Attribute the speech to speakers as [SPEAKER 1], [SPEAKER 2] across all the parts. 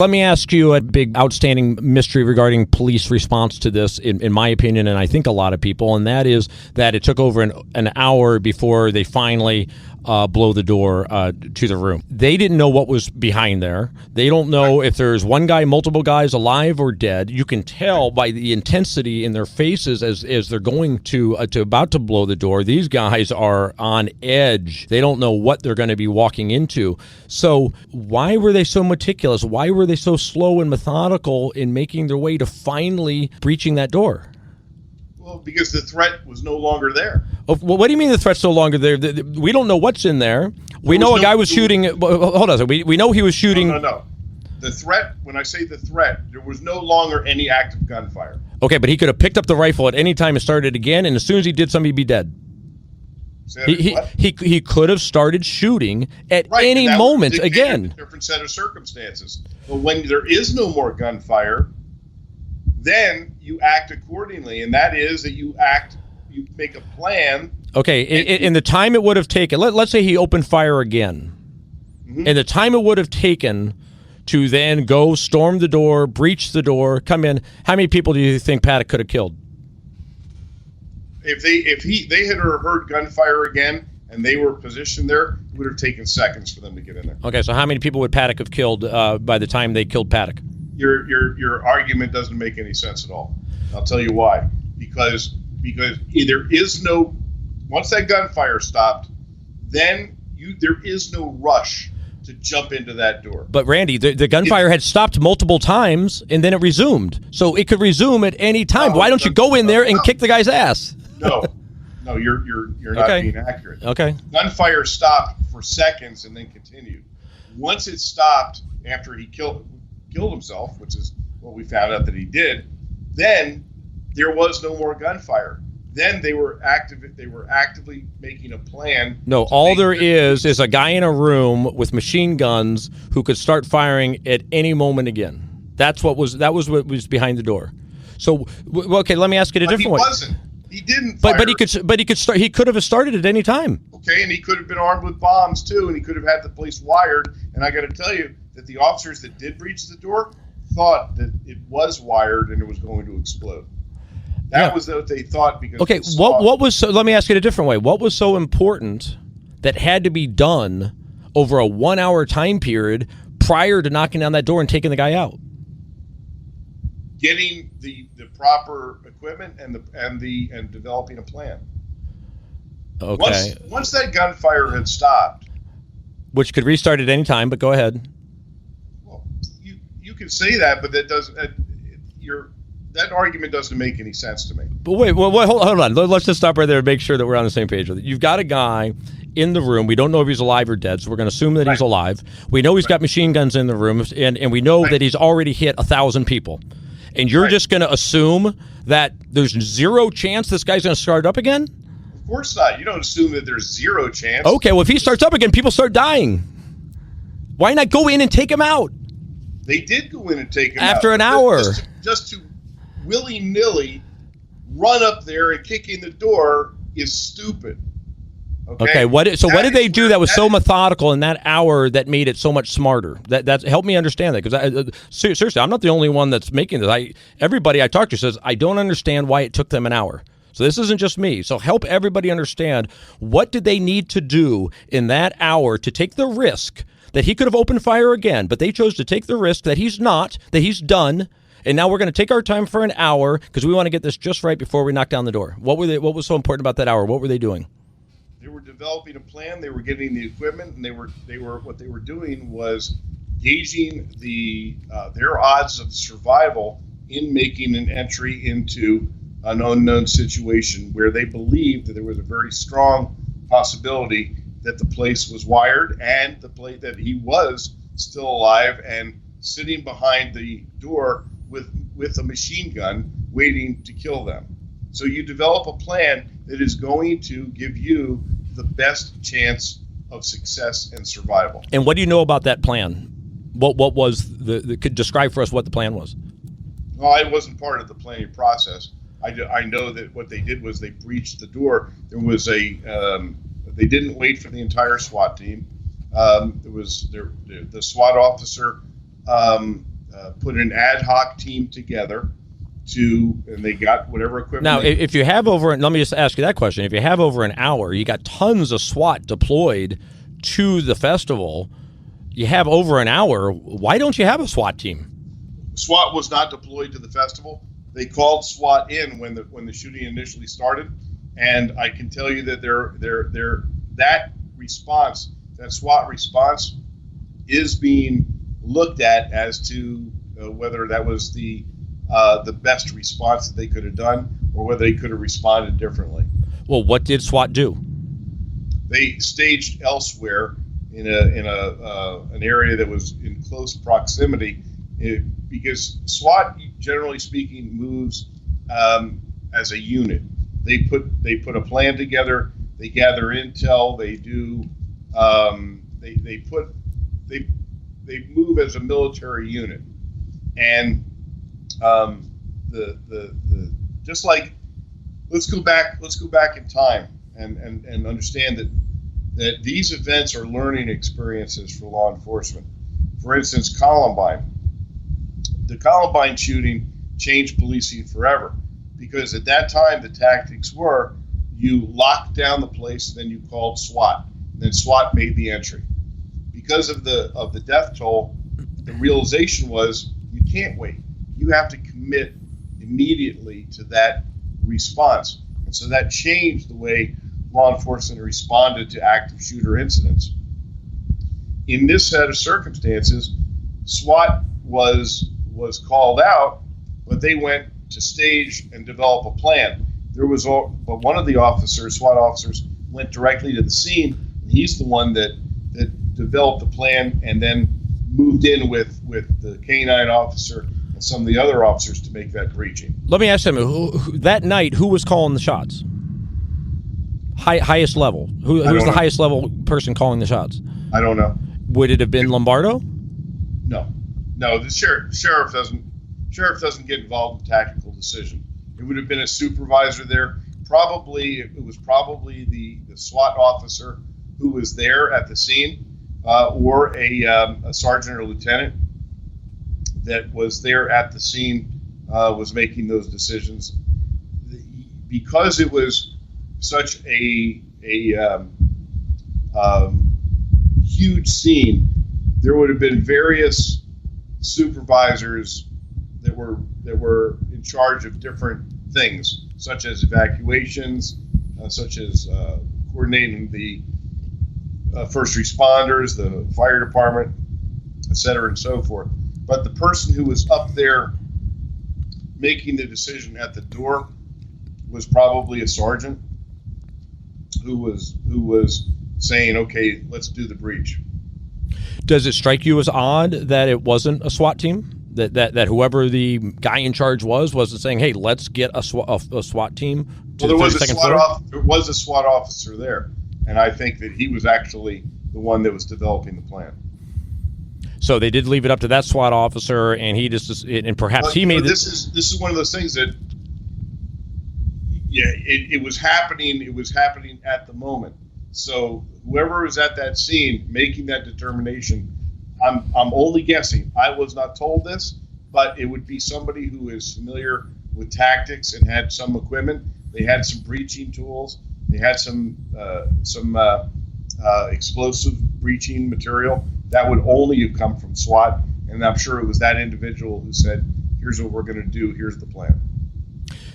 [SPEAKER 1] Let me ask you a big outstanding mystery regarding police response to this, in my opinion, and I think a lot of people, and that is that it took over an hour before they finally blow the door to the room. They didn't know what was behind there. They don't know if there's one guy, multiple guys, alive or dead. You can tell by the intensity in their faces as they're going to about to blow the door. These guys are on edge. They don't know what they're going to be walking into. So why were they so meticulous? Why were they so slow and methodical in making their way to finally breaching that door?
[SPEAKER 2] Well, because the threat was no longer there.
[SPEAKER 1] Oh, well, what do you mean the threat's no longer there? We don't know what's in there. We know a guy was shooting. Hold on. We know he was shooting.
[SPEAKER 2] No. The threat, when I say the threat, there was no longer any active gunfire.
[SPEAKER 1] Okay, but he could have picked up the rifle at any time and started again, and as soon as he did something, he'd be dead. He could have started shooting at any moment again.
[SPEAKER 2] A different set of circumstances. But when there is no more gunfire, then you act accordingly, and that is that you make a plan.
[SPEAKER 1] Okay, in the time it would have taken, let's say he opened fire again, and the time it would have taken to then go storm the door, breach the door, come in, how many people do you think Paddock could have killed?
[SPEAKER 2] If they had heard gunfire again and they were positioned there, it would have taken seconds for them to get in there.
[SPEAKER 1] Okay, so how many people would Paddock have killed by the time they killed Paddock?
[SPEAKER 2] Your argument doesn't make any sense at all. I'll tell you why. Because there is no, once that gunfire stopped, then there is no rush to jump into that door.
[SPEAKER 1] But Randy, the gunfire had stopped multiple times and then it resumed. So it could resume at any time. Why don't you go in there and kick the guy's ass?
[SPEAKER 2] No, you're not being accurate.
[SPEAKER 1] Okay.
[SPEAKER 2] Gunfire stopped for seconds and then continued. Once it stopped after he killed himself, which is what we found out that he did, then there was no more gunfire. Then they were actively making a plan.
[SPEAKER 1] No, all there is a guy in a room with machine guns who could start firing at any moment again. That was what was behind the door. So, okay, let me ask it a different way.
[SPEAKER 2] He wasn't. He didn't fire.
[SPEAKER 1] He could have started at any time.
[SPEAKER 2] Okay, and he could have been armed with bombs too, and he could have had the place wired. And I got to tell you that the officers that did breach the door thought that it was wired and it was going to explode. That was what they thought. Because
[SPEAKER 1] what was so? Let me ask it a different way. What was so important that had to be done over a 1 hour time period prior to knocking down that door and taking the guy out?
[SPEAKER 2] Getting the proper equipment and developing a plan.
[SPEAKER 1] Okay.
[SPEAKER 2] Once that gunfire had stopped,
[SPEAKER 1] which could restart at any time, but go ahead.
[SPEAKER 2] Well, you can say that, but that doesn't. That argument doesn't make any sense to me.
[SPEAKER 1] But wait, hold on. Let's just stop right there and make sure that we're on the same page with it. You've got a guy in the room. We don't know if he's alive or dead, so we're going to assume that he's alive. We know he's got machine guns in the room, and we know that he's already hit 1,000 people. And you're just going to assume that there's zero chance this guy's going to start up again?
[SPEAKER 2] Of course not. You don't assume that there's zero chance.
[SPEAKER 1] Okay, well, if he starts up again, people start dying. Why not go in and take him out?
[SPEAKER 2] They did go in and take him
[SPEAKER 1] after
[SPEAKER 2] out.
[SPEAKER 1] An hour.
[SPEAKER 2] Just to willy-nilly run up there and kick in the door is stupid. Okay. What
[SPEAKER 1] did they do that was so methodical in that hour that made it so much smarter? That help me understand that, because seriously, I'm not the only one that's making this. Everybody I talk to says I don't understand why it took them an hour. So this isn't just me. So help everybody understand, what did they need to do in that hour to take the risk that he could have opened fire again, but they chose to take the risk that he's done. And now we're going to take our time for an hour because we want to get this just right before we knock down the door. What was so important about that hour? What were they doing?
[SPEAKER 2] They were developing a plan. They were getting the equipment, and what they were doing was gauging their odds of survival in making an entry into an unknown situation where they believed that there was a very strong possibility that the place was wired and that he was still alive and sitting behind the door with a machine gun waiting to kill them. So you develop a plan that is going to give you the best chance of success and survival.
[SPEAKER 1] And what do you know about that plan? What was could describe for us what the plan was?
[SPEAKER 2] Well, I wasn't part of the planning process. I know that what they did was they breached the door. There was they didn't wait for the entire SWAT team. The SWAT officer put an ad hoc team together and they got whatever equipment.
[SPEAKER 1] Now, if you have let me just ask you that question. If you have over an hour, you got tons of SWAT deployed to the festival, you have over an hour, why don't you have a SWAT team?
[SPEAKER 2] SWAT was not deployed to the festival. They called SWAT in when the shooting initially started, and I can tell you that that SWAT response is being looked at as to whether that was the best response that they could have done, or whether they could have responded differently.
[SPEAKER 1] Well, what did SWAT do?
[SPEAKER 2] They staged elsewhere in an area that was in close proximity, because SWAT, generally speaking, moves as a unit. They put a plan together. They gather intel. They do. They move as a military unit, and just like let's go back in time and understand that these events are learning experiences for law enforcement. For instance, the Columbine shooting changed policing forever, because at that time the tactics were you locked down the place, then you called SWAT, and then SWAT made the entry. Because of the death toll, the realization was you can't wait. You have to commit immediately to that response. And so that changed the way law enforcement responded to active shooter incidents. In this set of circumstances, SWAT was called out, but they went to stage and develop a plan. But one of the SWAT officers, went directly to the scene, and he's the one that developed the plan and then moved in with the K-9 officer and some of the other officers to make that breaching.
[SPEAKER 1] Let me ask you, that night, who was calling the shots? Highest level. Who's the highest level person calling the shots?
[SPEAKER 2] I don't know.
[SPEAKER 1] Would it have been Lombardo?
[SPEAKER 2] No. The sheriff doesn't get involved in tactical decision. It would have been a supervisor there. It was probably the SWAT officer who was there at the scene, or a sergeant or lieutenant that was there at the scene, was making those decisions. Because it was such a huge scene, there would have been various supervisors that were in charge of different things, such as evacuations, such as coordinating the first responders, the fire department, et cetera, and so forth. But the person who was up there making the decision at the door was probably a sergeant who was saying, "Okay, let's do the breach."
[SPEAKER 1] Does it strike you as odd that it wasn't a SWAT team? That whoever the guy in charge wasn't saying, "Hey, let's get a SWAT team."
[SPEAKER 2] Well, there was a SWAT officer there, and I think that he was actually the one that was developing the plan.
[SPEAKER 1] So they did leave it up to that SWAT officer, and he perhaps he made
[SPEAKER 2] this is one of those things that, yeah, it was happening. It was happening at the moment. So whoever was at that scene making that determination, I'm only guessing. I was not told this, but it would be somebody who is familiar with tactics and had some equipment. They had some breaching tools. They had some explosive breaching material that would only have come from SWAT. And I'm sure it was that individual who said, "Here's what we're going to do. Here's the plan."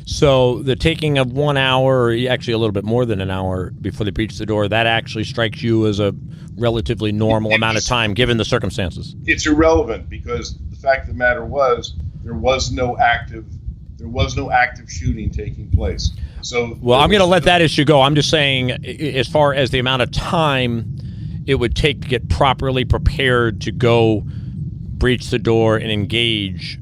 [SPEAKER 1] So the taking of 1 hour, or actually a little bit more than an hour before they breached the door, that actually strikes you as a relatively normal amount of time given the circumstances?
[SPEAKER 2] It's irrelevant, because the fact of the matter was there was no active shooting taking place. So,
[SPEAKER 1] well, I'm going to let that issue go. I'm just saying, as far as the amount of time it would take to get properly prepared to go breach the door and engage,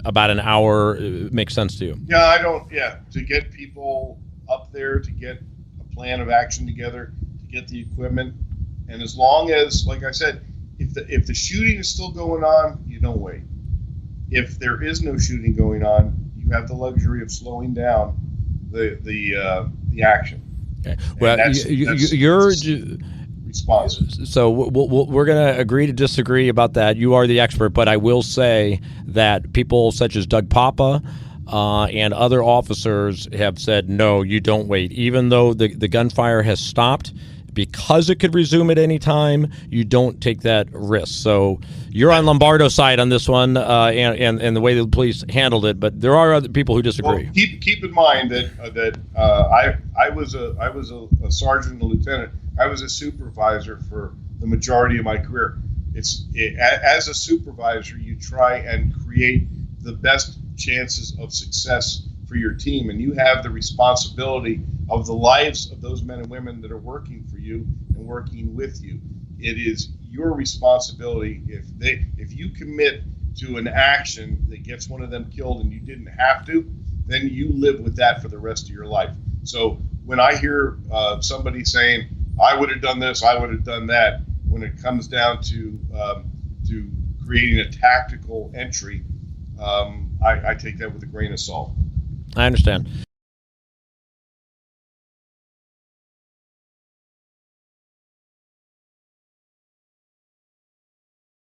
[SPEAKER 1] about an hour makes sense to you?
[SPEAKER 2] Yeah, to get people up there, to get a plan of action together, to get the equipment, and as long as, like I said, if the shooting is still going on, you don't wait. If there is no shooting going on, you have the luxury of slowing down the action.
[SPEAKER 1] Okay. Well,
[SPEAKER 2] responses.
[SPEAKER 1] So we're going to agree to disagree about that. You are the expert, but I will say that people such as Doug Papa and other officers have said, no, you don't wait. Even though the gunfire has stopped, because it could resume at any time, you don't take that risk. So you're on Lombardo's side on this one, and the way the police handled it. But there are other people who disagree.
[SPEAKER 2] Well, keep in mind that I was a sergeant and a lieutenant. I was a supervisor for the majority of my career. As a supervisor, you try and create the best chances of success for your team, and you have the responsibility of the lives of those men and women that are working for you and working with you. It is your responsibility. If you commit to an action that gets one of them killed and you didn't have to, then you live with that for the rest of your life. So when I hear somebody saying, I would have done this, I would have done that, when it comes down to creating a tactical entry, I take that with a grain of salt.
[SPEAKER 1] I understand.